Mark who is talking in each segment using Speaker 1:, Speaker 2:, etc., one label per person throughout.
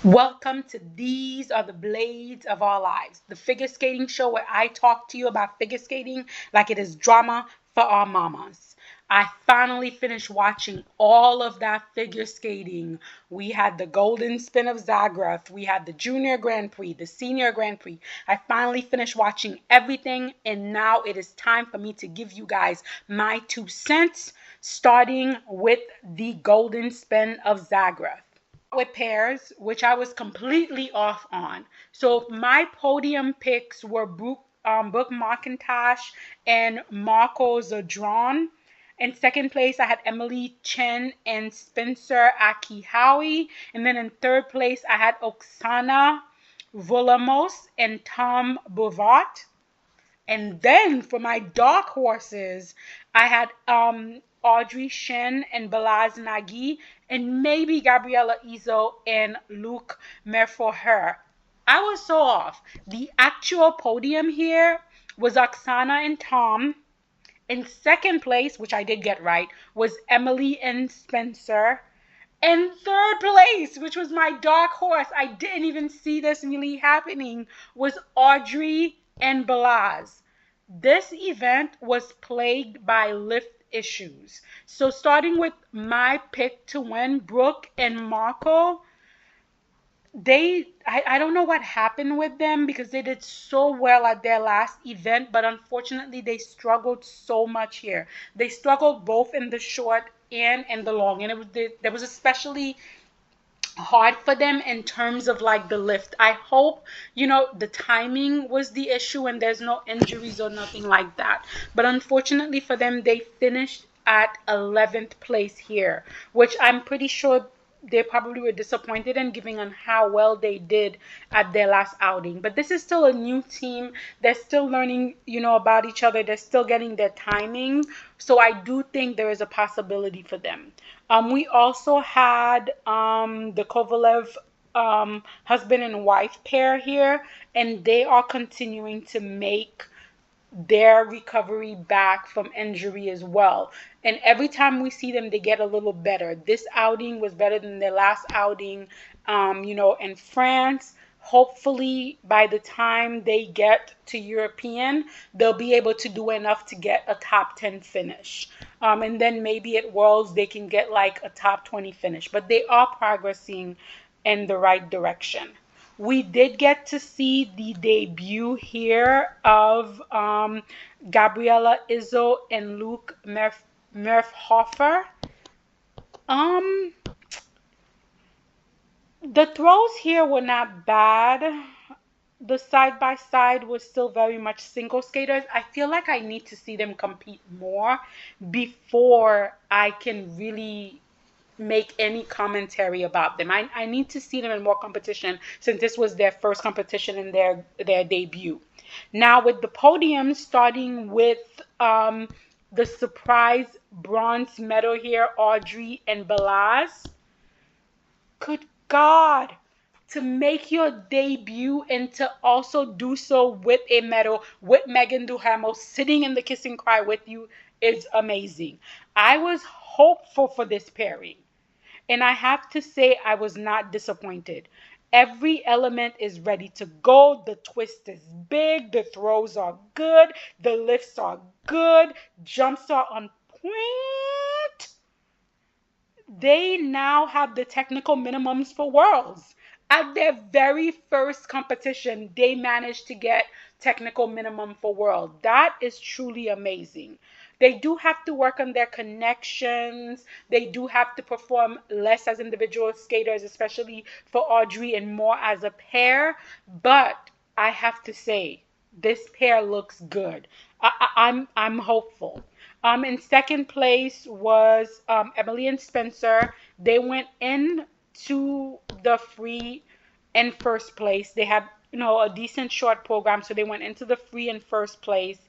Speaker 1: Welcome to These Are the Blades of Our Lives, the figure skating show where I talk to you about figure skating like it is drama for our mamas. I finally finished watching all of that figure skating. We had the Golden Spin of Zagreb, we had the Junior Grand Prix, the Senior Grand Prix. I finally finished watching everything, and now it is time for me to give you guys my 2 cents, starting with the Golden Spin of Zagreb with pairs, which I was completely off on. So my podium picks were Brooke McIntosh and Marco Zadron. In second place, I had Emily Chen and Spencer Akihawi. And then in third place, I had Oksana Volamos and Tom Bovat. And then for my dark horses, I had Audrey Shen and Balaz Nagy, and maybe Gabriela Izzo and Luke Merforher. I was so off. The actual podium here was Oksana and Tom. In second place, which I did get right, was Emily and Spencer. And third place, which was my dark horse, I didn't even see this really happening, was Audrey and Balaz. This event was plagued by lift issues. So starting with my pick to win, Brooke and Marco, I don't know what happened with them because they did so well at their last event, but unfortunately they struggled so much here. They struggled both in the short and in the long, and there was especially hard for them in terms of like the lift. I hope, the timing was the issue and there's no injuries or nothing like that. But unfortunately for them, they finished at 11th place here, which I'm pretty sure they probably were disappointed in, given on how well they did at their last outing. But this is still a new team. They're still learning, about each other. They're still getting their timing. So I do think there is a possibility for them. We also had the Kovalev husband and wife pair here, and they are continuing to make their recovery back from injury as well. And every time we see them, they get a little better. This outing was better than their last outing, in France. Hopefully, by the time they get to European, they'll be able to do enough to get a top 10 finish. And then maybe at Worlds, they can get like a top 20 finish. But they are progressing in the right direction. We did get to see the debut here of Gabriela Izzo and Luke Merfhofer. Um, the throws here were not bad. The side by side was still very much single skaters. I feel like I need to see them compete more before I can really make any commentary about them. I need to see them in more competition since this was their first competition in their debut. Now with the podium, starting with the surprise bronze medal here, Audrey and Balaz. Good God, to make your debut and to also do so with a medal with Megan Duhamel sitting in the kiss and cry with you is amazing. I was hopeful for this pairing. And I have to say, I was not disappointed. Every element is ready to go. The twist is big. The throws are good. The lifts are good. Jumps are on point. They now have the technical minimums for Worlds. At their very first competition, they managed to get technical minimum for World. That is truly amazing. They do have to work on their connections. They do have to perform less as individual skaters, especially for Audrey, and more as a pair. But I have to say, this pair looks good. I'm hopeful. In second place was Emily and Spencer. They went into the free in first place. They had a decent short program, so they went into the free in first place.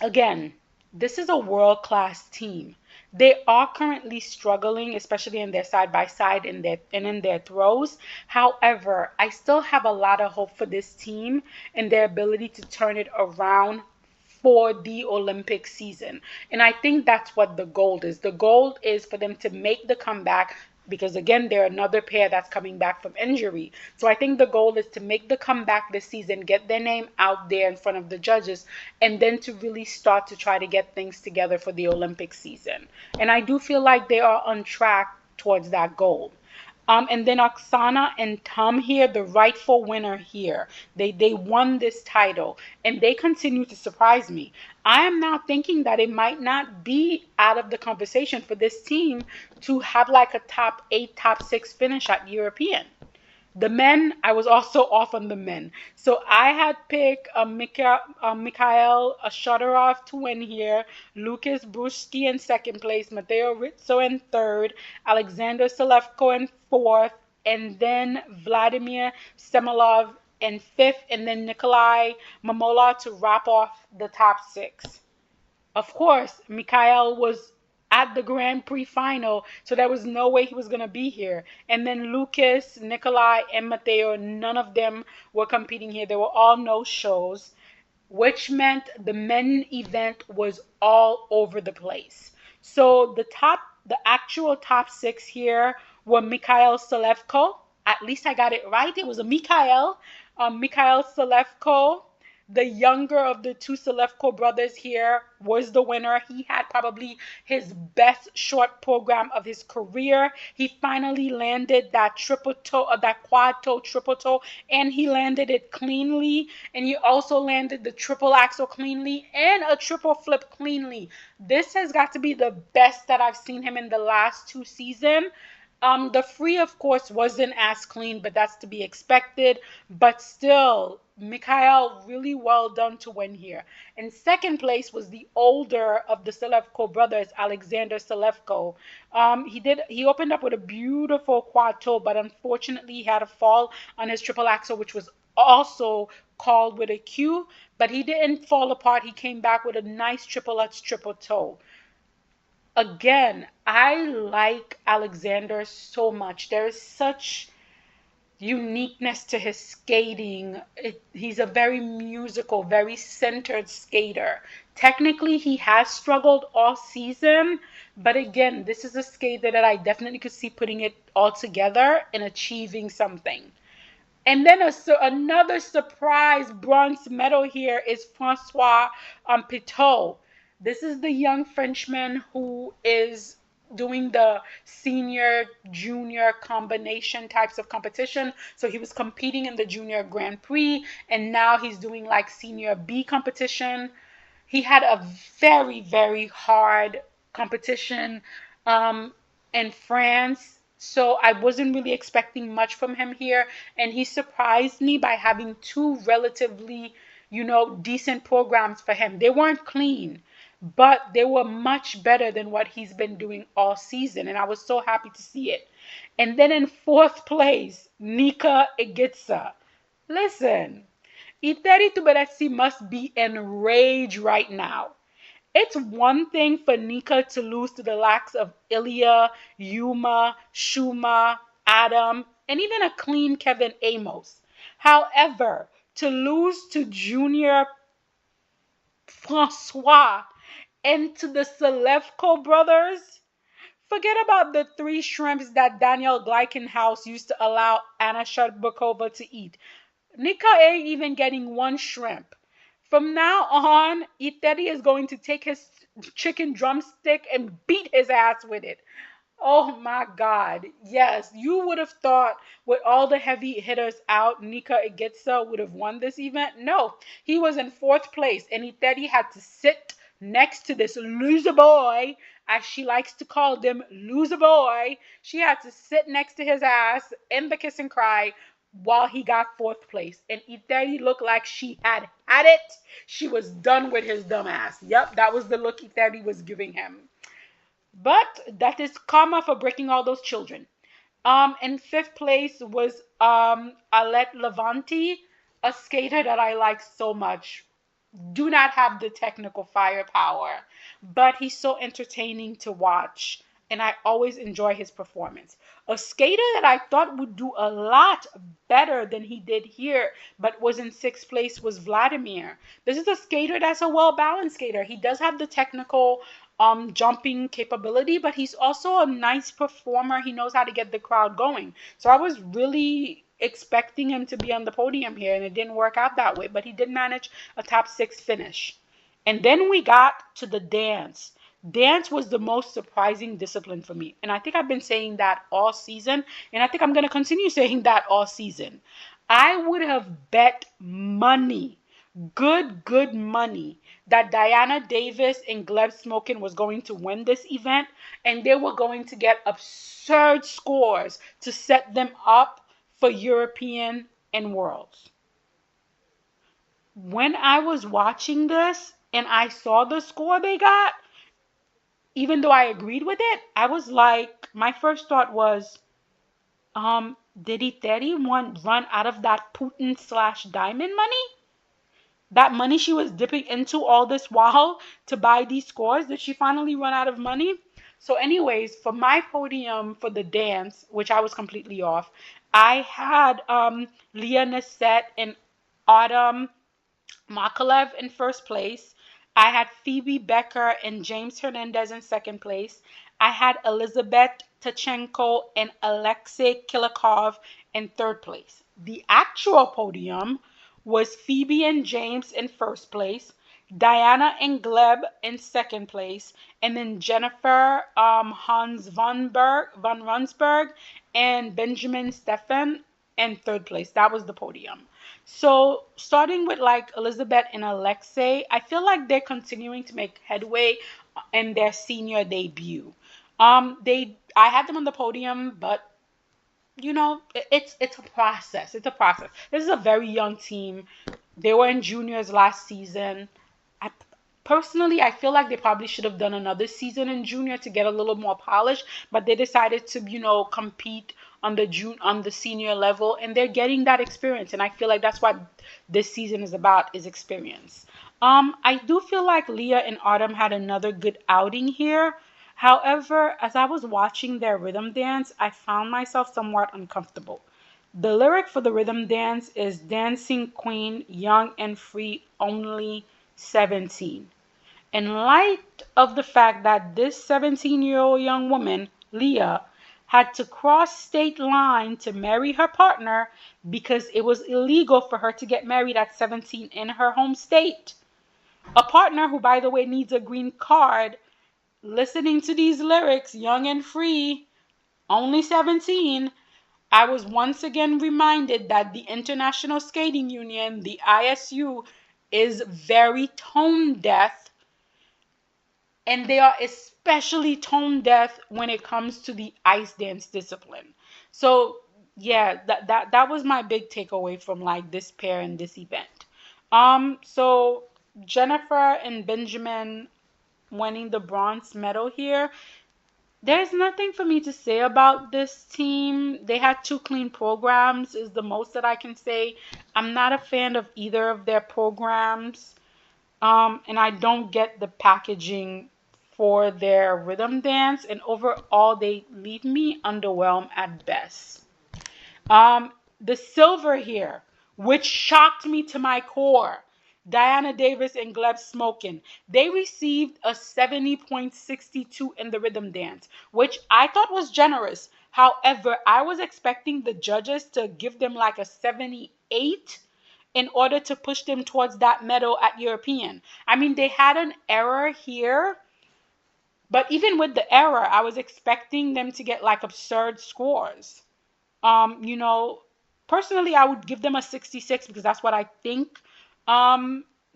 Speaker 1: Again, this is a world-class team. They are currently struggling, especially in their side-by-side and in their throws. However, I still have a lot of hope for this team and their ability to turn it around for the Olympic season. And I think that's what the goal is. The goal is for them to make the comeback because again, they're another pair that's coming back from injury. So I think the goal is to make the comeback this season, get their name out there in front of the judges, and then to really start to try to get things together for the Olympic season. And I do feel like they are on track towards that goal. And then Oksana and Tom here, the rightful winner here. They won this title and they continue to surprise me. I am now thinking that it might not be out of the conversation for this team to have like a top 8, top 6 finish at European. The men, I was also off on the men. So I had picked Mikhail Shadorov to win here, Lucas Bruski in second place, Mateo Rizzo in third, Alexander Selevko in fourth, and then Vladimir Semolov in fifth, and then Nikolai Mamola to wrap off the top 6. Of course, Mikhail was at the Grand Prix final, so there was no way he was going to be here. And then Lucas, Nikolai, and Mateo, none of them were competing here. They were all no shows, which meant the men event was all over the place. So the actual top 6 here were Mikhail Selevko. At least I got it right. It was a Mikhail. Mikhail Selevko, the younger of the two Selevko brothers here, was the winner. He had probably his best short program of his career. He finally landed that triple toe, that quad toe, triple toe, and he landed it cleanly. And he also landed the triple axel cleanly and a triple flip cleanly. This has got to be the best that I've seen him in the last 2 seasons. The free, of course, wasn't as clean, but that's to be expected. But still, Mikhail, really well done to win here. In second place was the older of the Selevko brothers, Alexander Selevko. He opened up with a beautiful quad toe, but unfortunately he had a fall on his triple axel, which was also called with a Q. But he didn't fall apart. He came back with a nice triple Lutz triple toe. Again, I like Alexander so much. There is such uniqueness to his skating. He's a very musical, very centered skater. Technically, he has struggled all season, but again, this is a skater that I definitely could see putting it all together and achieving something. And then another surprise bronze medal here is Francois Pitot. This is the young Frenchman who is doing the senior junior combination types of competition. So he was competing in the junior Grand Prix, and now he's doing like senior B competition. He had a very, very hard competition in France. So I wasn't really expecting much from him here. And he surprised me by having 2 relatively, decent programs for him. They weren't clean, but they were much better than what he's been doing all season. And I was so happy to see it. And then in 4th place, Nika Igitsa. Listen, Ekaterina must be enraged right now. It's one thing for Nika to lose to the likes of Ilya, Yuma, Shuma, Adam, and even a clean Kevin Amos. However, to lose to Junior Francois and to the Selevko brothers, forget about the 3 shrimps that Daniel Gleichenhaus used to allow Anna Shadbakova to eat. Nika ain't even getting 1 shrimp. From now on, Iteri is going to take his chicken drumstick and beat his ass with it. Oh my God. Yes, you would have thought with all the heavy hitters out, Nika Igitsa would have won this event. No, he was in 4th place, and Iteri had to sit next to this loser boy, as she likes to call them, loser boy. She had to sit next to his ass in the kiss and cry while he got 4th place. And Iteri looked like she had it. She was done with his dumb ass. Yep, that was the look Iteri was giving him. But that is karma for breaking all those children. In 5th place was Alet Levanti, a skater that I like so much. Do not have the technical firepower, but he's so entertaining to watch, and I always enjoy his performance. A skater that I thought would do a lot better than he did here, but was in 6th place, was Vladimir. This is a skater that's a well-balanced skater. He does have the technical jumping capability, but he's also a nice performer. He knows how to get the crowd going. So I was really expecting him to be on the podium here, and it didn't work out that way, but he did manage a top 6 finish. And then we got to the dance. Dance was the most surprising discipline for me. And I think I've been saying that all season. And I think I'm going to continue saying that all season. I would have bet money, good money, that Diana Davis and Gleb Smokin was going to win this event. And they were going to get absurd scores to set them up for European and Worlds. When I was watching this and I saw the score they got, even though I agreed with it, I was like, my first thought was, did Eteri run out of that Putin slash diamond money? That money she was dipping into all this while to buy these scores, did she finally run out of money? So anyways, for my podium for the dance, which I was completely off, I had Leah Nasset and Autumn Makalev in first place. I had Phoebe Becker and James Hernandez in second place. I had Elizabeth Tachenko and Alexei Kilikov in third place. The actual podium was Phoebe and James in first place, Diana and Gleb in second place, and then Jennifer Hans von Runsberg and Benjamin Stefan in third place. That was the podium. So starting with like Elizabeth and Alexei, I feel like they're continuing to make headway in their senior debut. I had them on the podium, but it's a process. It's a process. This is a very young team. They were in juniors last season. I Personally, I feel like they probably should have done another season in junior to get a little more polish, but they decided to, compete on the senior level, and they're getting that experience. And I feel like that's what this season is about, is experience. I do feel like Leah and Autumn had another good outing here. However, as I was watching their rhythm dance, I found myself somewhat uncomfortable. The lyric for the rhythm dance is Dancing Queen, young and free, only 17. In light of the fact that this 17-year-old young woman, Leah, had to cross state line to marry her partner because it was illegal for her to get married at 17 in her home state. A partner who, by the way, needs a green card, listening to these lyrics, young and free, only 17, I was once again reminded that the International Skating Union, the ISU, is very tone deaf, and they are especially tone deaf when it comes to the ice dance discipline. So yeah, that was my big takeaway from like this pair and this event. So Jennifer and Benjamin winning the bronze medal here. There's nothing for me to say about this team. They had two clean programs, is the most that I can say. I'm not a fan of either of their programs. And I don't get the packaging for their rhythm dance. And overall, they leave me underwhelmed at best. The silver here, which shocked me to my core. Diana Davis and Gleb Smokin. They received a 70.62 in the rhythm dance, which I thought was generous. However, I was expecting the judges to give them like a 78 in order to push them towards that medal at European. I mean, they had an error here, but even with the error, I was expecting them to get like absurd scores. Um, you know, Personally, I would give them a 66 because that's what I think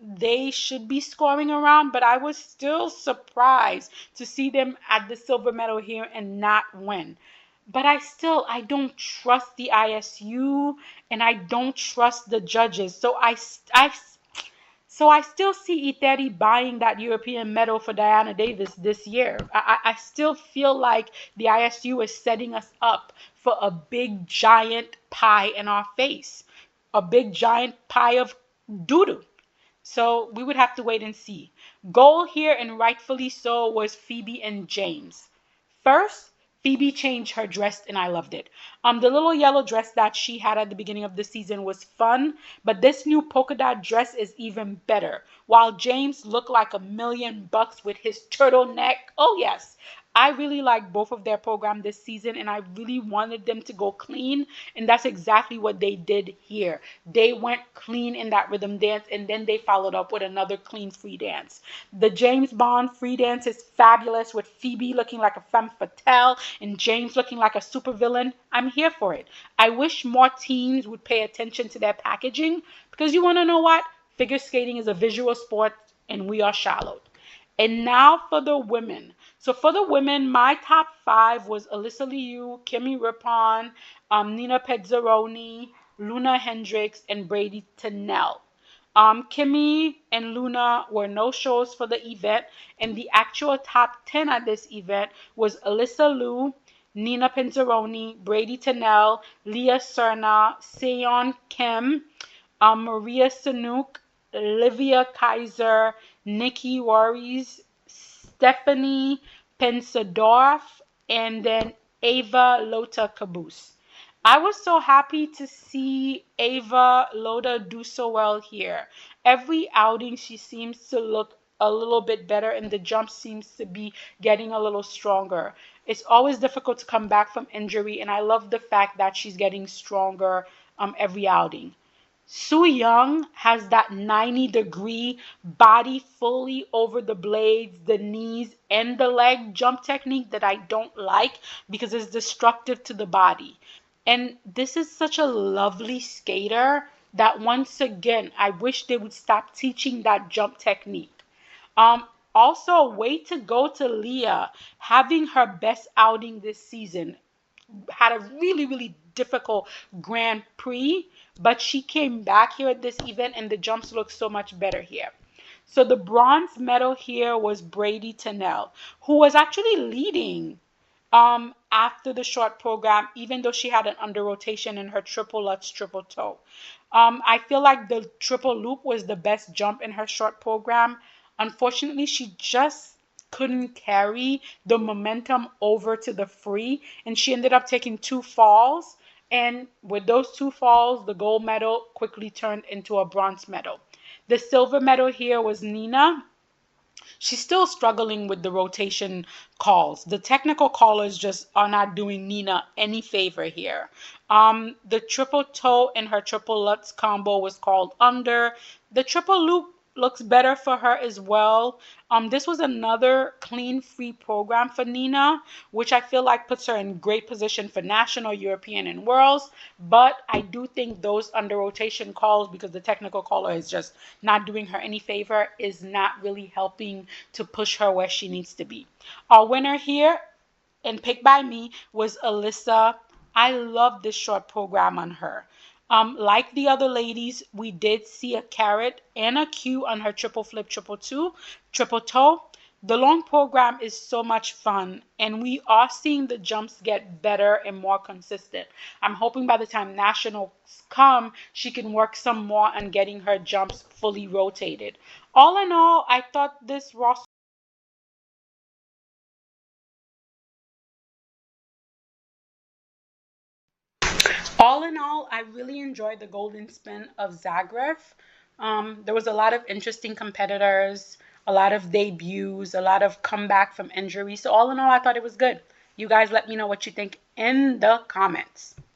Speaker 1: they should be scoring around, but I was still surprised to see them at the silver medal here and not win. But I don't trust the ISU, and I don't trust the judges. So I still see Eteri buying that European medal for Diana Davis this year. I still feel like the ISU is setting us up for a big giant pie in our face, a big giant pie of doo-doo. So we would have to wait and see. Goal here, and rightfully so, was Phoebe and James. First, Phoebe changed her dress and I loved it. The little yellow dress that she had at the beginning of the season was fun, but this new polka dot dress is even better. While James looked like $1,000,000 with his turtleneck. Oh yes. I really like both of their program this season and I really wanted them to go clean, and that's exactly what they did here. They went clean in that rhythm dance and then they followed up with another clean free dance. The James Bond free dance is fabulous with Phoebe looking like a femme fatale and James looking like a supervillain. I'm here for it. I wish more teams would pay attention to their packaging because you want to know what? Figure skating is a visual sport and we are shallow. And now for the women. So for the women, my top five was Alyssa Liu, Kimi Rippon, Nina Pezzaroni, Luna Hendricks, and Brady Tennell. Kimmy and Luna were no shows for the event, and the actual top 10 at this event was Alyssa Liu, Nina Pezzaroni, Brady Tennell, Leah Serna, Seon Kim, Maria Sanook, Livia Kaiser, Nikki Worries, Stephanie Pensadorf, and then Ava Lota Caboose. I was so happy to see Ava Loda do so well here. Every outing, she seems to look a little bit better, and the jump seems to be getting a little stronger. It's always difficult to come back from injury, and I love the fact that she's getting stronger every outing. Su Young has that 90-degree body fully over the blades, the knees, and the leg jump technique that I don't like because it's destructive to the body. And this is such a lovely skater that once again, I wish they would stop teaching that jump technique. Um, Also, way to go to Leah having her best outing this season. Had a really, really difficult Grand Prix, but she came back here at this event and the jumps look so much better here. So the bronze medal here was Brady Tennell, who was actually leading after the short program, even though she had an under rotation in her triple lutz triple toe. I feel like the triple loop was the best jump in her short program. Unfortunately, she just couldn't carry the momentum over to the free, and she ended up taking two falls. And with those two falls, the gold medal quickly turned into a bronze medal. The silver medal here was Nina. She's still struggling with the rotation calls. The technical callers just are not doing Nina any favor here. The triple toe in her triple lutz combo was called under. The triple loop looks better for her as well. This was another clean free program for Nina, which I feel like puts her in great position for national, European, and worlds. But I do think those under rotation calls, because the technical caller is just not doing her any favor, is not really helping to push her where she needs to be. Our winner here and picked by me was Alyssa. I love this short program on her. Like the other ladies, we did see a carrot and a Q on her triple flip, triple toe. The long program is so much fun, and we are seeing the jumps get better and more consistent. I'm hoping by the time nationals come, she can work some more on getting her jumps fully rotated. All in all, I thought this Ross All in all, I really enjoyed the Golden Spin of Zagreb. There was a lot of interesting competitors, a lot of debuts, a lot of comeback from injury. So all in all, I thought it was good. You guys let me know what you think in the comments.